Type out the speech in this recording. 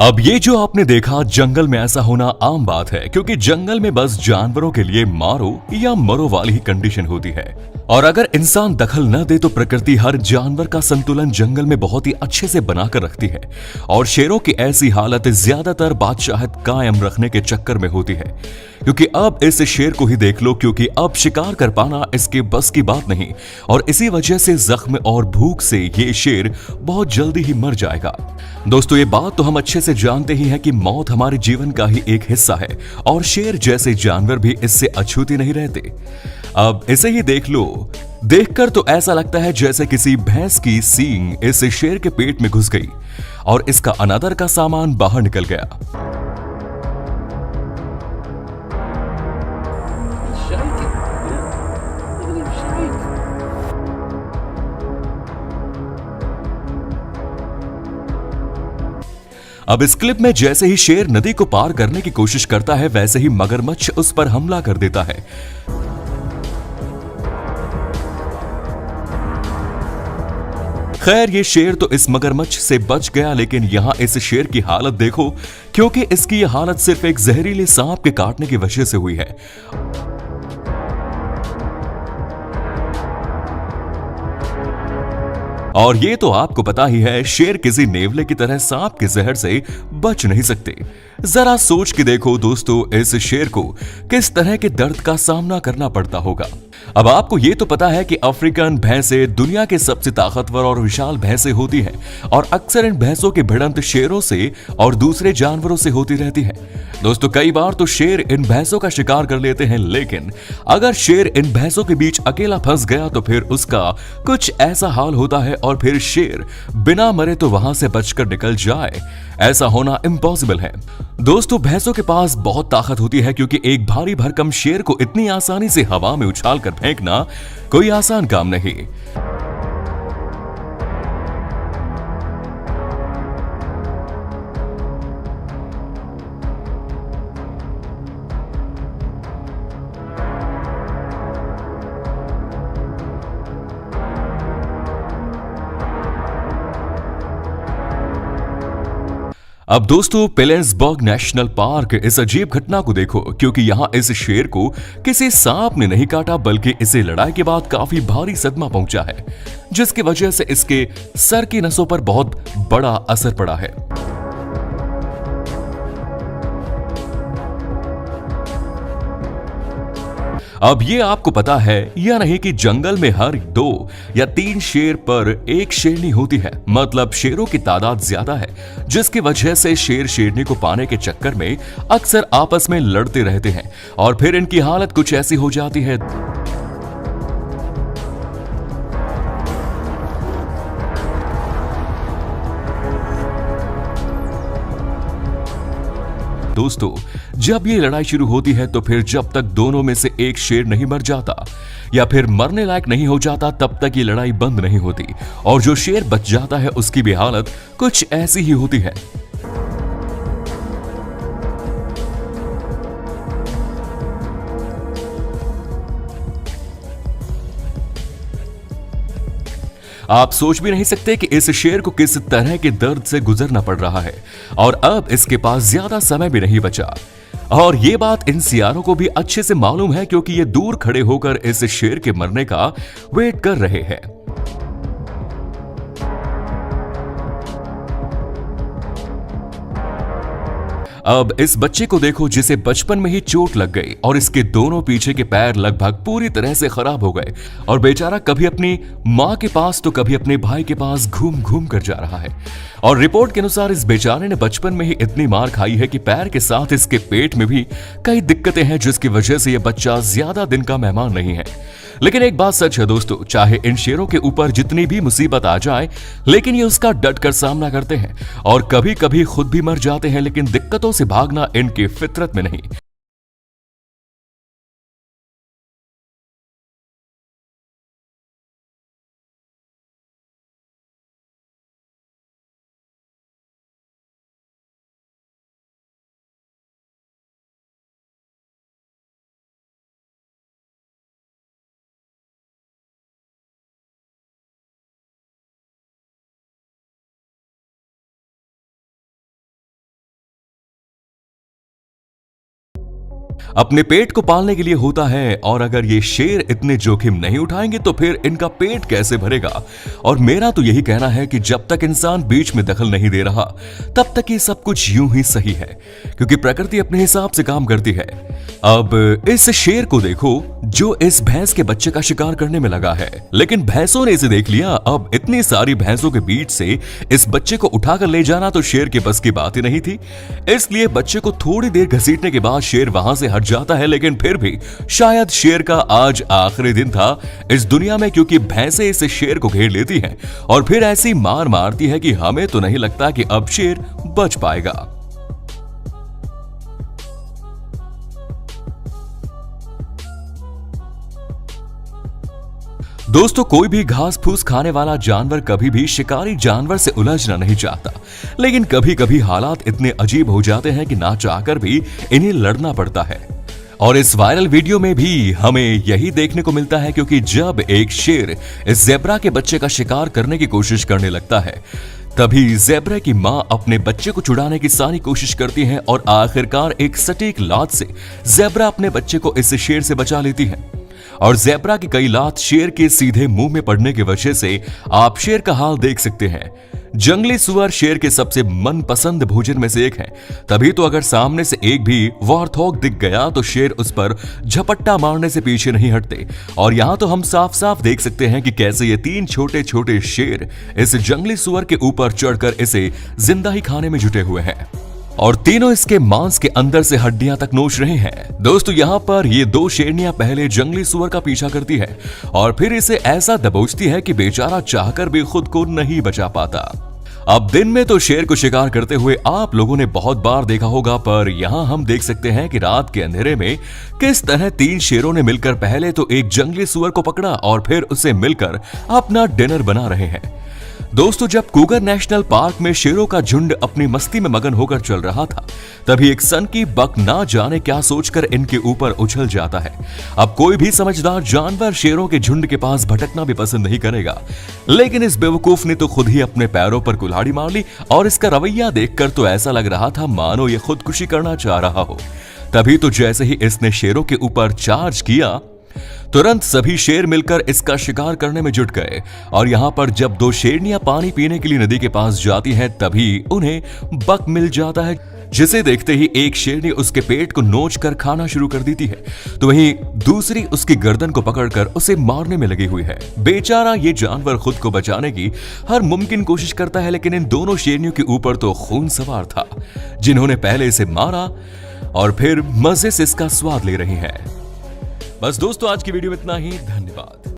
अब ये जो आपने देखा, जंगल में ऐसा होना आम बात है, क्योंकि जंगल में बस जानवरों के लिए मारो या मरो वाली ही कंडीशन होती है। और अगर इंसान दखल न दे तो प्रकृति हर जानवर का संतुलन जंगल में बहुत ही अच्छे से बनाकर रखती है। और शेरों की ऐसी हालत ज्यादातर बादशाहत कायम रखने के चक्कर में होती है, क्योंकि अब इस शेर को ही देख लो, क्योंकि अब शिकार कर पाना इसके बस की बात नहीं, और इसी वजह से जख्म और भूख से ये शेर बहुत जल्दी ही मर जाएगा। दोस्तों, ये बात तो हम अच्छे से जानते ही हैं कि मौत हमारे जीवन का ही एक हिस्सा है, और शेर जैसे जानवर भी इससे अछूते नहीं रहते। अब इसे ही देख लो, देखकर तो ऐसा लगता है जैसे किसी भैंस की सींग इस शेर के पेट में घुस गई और इसका अनादर का सामान बाहर निकल गया। Shaking. Yeah. Look at him shake. अब इस क्लिप में जैसे ही शेर नदी को पार करने की कोशिश करता है, वैसे ही मगरमच्छ उस पर हमला कर देता है। खैर, ये शेर तो इस मगरमच्छ से बच गया, लेकिन यहां इस शेर की हालत देखो, क्योंकि इसकी यह हालत सिर्फ एक जहरीले सांप के काटने की वजह से हुई है। और ये तो आपको पता ही है, शेर किसी नेवले की तरह सांप के जहर से बच नहीं सकते। जरा सोच के देखो दोस्तों, इस शेर को किस तरह के दर्द का सामना करना पड़ता होगा। अब आपको ये तो पता है कि अफ्रीकन भैंसें दुनिया के सबसे ताकतवर और विशाल भैंसें होती हैं, और अक्सर इन भैंसों की भिड़ंत शेरों से और दूसरे जानवरों से होती रहती है। दोस्तों, कई बार तो शेर इन भैंसों का शिकार कर लेते हैं, लेकिन अगर शेर इन भैंसों के बीच अकेला फंस गया तो फिर उसका कुछ ऐसा हाल होता है, और फिर शेर बिना मरे तो वहां से बचकर निकल जाए, ऐसा होना इम्पॉसिबल है। दोस्तों, भैंसों के पास बहुत ताकत होती है, क्योंकि एक भारी भरकम शेर को इतनी आसानी से हवा में उछाल कर फेंकना कोई आसान काम नहीं। अब दोस्तों, पेलेंसबर्ग नेशनल पार्क, इस अजीब घटना को देखो, क्योंकि यहां इस शेर को किसी सांप ने नहीं काटा, बल्कि इसे लड़ाई के बाद काफी भारी सदमा पहुंचा है, जिसकी वजह से इसके सर की नसों पर बहुत बड़ा असर पड़ा है। अब ये आपको पता है या नहीं कि जंगल में हर 2 या 3 शेर पर एक शेरनी होती है, मतलब शेरों की तादाद ज्यादा है, जिसकी वजह से शेर शेरनी को पाने के चक्कर में अक्सर आपस में लड़ते रहते हैं, और फिर इनकी हालत कुछ ऐसी हो जाती है। दोस्तों, जब ये लड़ाई शुरू होती है तो फिर जब तक दोनों में से एक शेर नहीं मर जाता या फिर मरने लायक नहीं हो जाता, तब तक ये लड़ाई बंद नहीं होती, और जो शेर बच जाता है उसकी भी हालत कुछ ऐसी ही होती है। आप सोच भी नहीं सकते कि इस शेर को किस तरह के दर्द से गुजरना पड़ रहा है, और अब इसके पास ज्यादा समय भी नहीं बचा। और ये बात इन सियारों को भी अच्छे से मालूम है, क्योंकि ये दूर खड़े होकर इस शेर के मरने का वेट कर रहे हैं। अब इस बच्चे को देखो, जिसे बचपन में ही चोट लग गई और इसके दोनों पीछे के पैर लगभग पूरी तरह से खराब हो गए, और बेचारा कभी अपनी मां के पास तो कभी अपने भाई के पास घूम घूम कर जा रहा है। और रिपोर्ट के अनुसार इस बेचारे ने बचपन में ही इतनी मार खाई है कि पैर के साथ इसके पेट में भी कई दिक्कतें हैं, जिसकी वजह से यह बच्चा ज्यादा दिन का मेहमान नहीं है। लेकिन एक बात सच है दोस्तों, चाहे इन शेरों के ऊपर जितनी भी मुसीबत आ जाए, लेकिन ये उसका डट कर सामना करते हैं, और कभी कभी खुद भी मर जाते हैं, लेकिन दिक्कतों से भागना इनकी फितरत में नहीं। अपने पेट को पालने के लिए होता है, और अगर ये शेर इतने जोखिम नहीं उठाएंगे तो फिर इनका पेट कैसे भरेगा। और मेरा तो यही कहना है कि जब तक इंसान बीच में दखल नहीं दे रहा तब तक ये सब कुछ यूं ही सही है, क्योंकि प्रकृति अपने हिसाब से काम करती है। अब इस शेर को देखो जो इस भैंस के बच्चे का शिकार करने में लगा है, लेकिन भैंसों ने इसे देख लिया। अब इतनी सारी भैंसों के बीच से इस बच्चे को उठाकर ले जाना तो शेर के बस की बात ही नहीं थी। इसलिए बच्चे को थोड़ी देर घसीटने के बाद शेर वहां से हट जाता है, लेकिन फिर भी शायद शेर का आज आखिरी दिन था इस दुनिया में, क्योंकि भैंसें इस शेर को घेर लेती हैं और फिर ऐसी मार मारती है कि हमें तो नहीं लगता कि अब शेर बच पाएगा। दोस्तों, कोई भी घास फूस खाने वाला जानवर कभी भी शिकारी जानवर से उलझना नहीं चाहता, लेकिन कभी कभी हालात इतने अजीब हो जाते हैं कि ना चाहकर भी इन्हें लड़ना पड़ता है। और इस वायरल वीडियो में भी हमें यही देखने को मिलता है, क्योंकि जब एक शेर इस ज़ेब्रा के बच्चे का शिकार करने की कोशिश करने लगता है, तभी ज़ेब्रा की मां अपने बच्चे को छुड़ाने की सारी कोशिश करती है और आखिरकार एक सटीक लात से ज़ेब्रा अपने बच्चे को इस शेर से बचा लेती है। और ज़ेब्रा की कई लात शेर के सीधे मुंह में पड़ने की वजह से आप शेर का हाल देख सकते हैं। जंगली सुअर शेर के सबसे मनपसंद भोजन में से एक है, तभी तो अगर सामने से एक भी वॉर्थॉग दिख गया तो शेर उस पर झपट्टा मारने से पीछे नहीं हटते। और यहाँ तो हम साफ साफ देख सकते हैं कि कैसे ये तीन छोटे छोटे शेर इस जंगली सुअर के ऊपर चढ़कर इसे जिंदा ही खाने में जुटे हुए हैं, और तीनों इसके मांस के अंदर से हड्डियां तक नोच रहे हैं। दोस्तों, यहाँ पर ये दो शेरनियां पहले जंगली सुअर का पीछा करती है और फिर इसे ऐसा दबोचती है कि बेचारा चाहकर भी खुद को नहीं बचा पाता। अब दिन में तो शेर को शिकार करते हुए आप लोगों ने बहुत बार देखा होगा, पर यहाँ हम देख सकते हैं कि रात के अंधेरे में किस तरह तीन शेरों ने मिलकर पहले तो एक जंगली सुअर को पकड़ा और फिर उसे मिलकर अपना डिनर बना रहे हैं। दोस्तों, जब कूगर नेशनल पार्क में शेरों का झुंड अपनी मस्ती में मगन होकर चल रहा था, तभी एक सनकी बक ना जाने क्या सोचकर इनके ऊपर उछल जाता है। अब कोई भी समझदार जानवर शेरों के झुंड के पास भटकना भी पसंद नहीं करेगा, लेकिन इस बेवकूफ ने तो खुद ही अपने पैरों पर कुल्हाड़ी मार ली, और इसका रवैया देखकर तो ऐसा लग रहा था मानो ये खुदकुशी करना चाह रहा हो। तभी तो जैसे ही इसने शेरों के ऊपर चार्ज किया, तुरंत सभी शेर मिलकर इसका शिकार करने में जुट गए। और यहाँ पर जब दो शेरनियां पानी पीने के लिए नदी के पास जाती हैं, तभी उन्हें बक मिल जाता है, जिसे देखते ही एक शेरनी उसके पेट को नोच कर खाना शुरू कर देती है, तो वहीं दूसरी उसकी गर्दन को पकड़कर उसे मारने में लगी हुई है। बेचारा ये जानवर खुद को बचाने की हर मुमकिन कोशिश करता है, लेकिन इन दोनों शेरनियों के ऊपर तो खून सवार था, जिन्होंने पहले इसे मारा और फिर मजे से इसका स्वाद ले रही हैं। बस दोस्तों, आज की वीडियो में इतना ही। धन्यवाद।